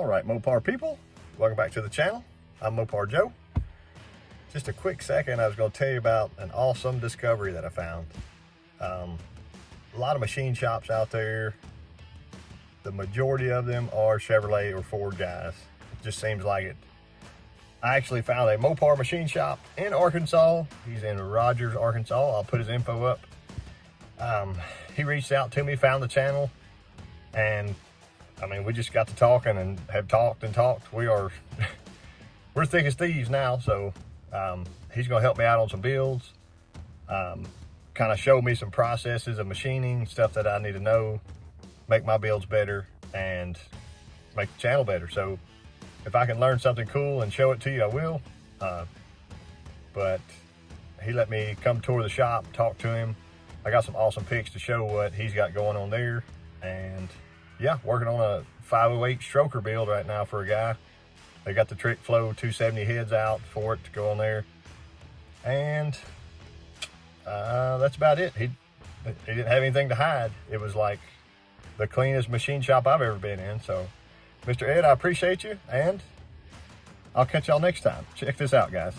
All right, Mopar people, welcome back to the channel. I'm Mopar Joe. Just a quick second, I was going to tell you about an awesome discovery that I found. A lot of machine shops out there, the majority of them are Chevrolet or Ford guys. It just seems like it. I actually found a Mopar machine shop in Arkansas. He's in Rogers, Arkansas. I'll put his info up. He reached out to me, found the channel, and I mean, we just got to talking and have talked and talked. We're thick as thieves now, so he's gonna help me out on some builds, kind of show me some processes of machining, stuff that I need to know, make my builds better and make the channel better. So if I can learn something cool and show it to you, I will. But he let me come tour the shop, talk to him. I got some awesome pics to show what he's got going on there. And yeah, working on a 508 stroker build right now for a guy. They got the Trick Flow 270 heads out for it to go on there. And that's about it. He didn't have anything to hide. It was like the cleanest machine shop I've ever been in. So Mr. Ed, I appreciate you, and I'll catch y'all next time. Check this out, guys.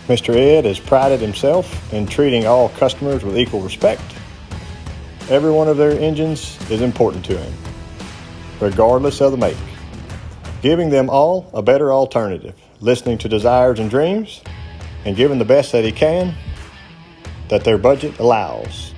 Mr. Ed has prided himself in treating all customers with equal respect. Every one of their engines is important to him, regardless of the make. Giving them all a better alternative, listening to desires and dreams, and giving the best that he can, that their budget allows.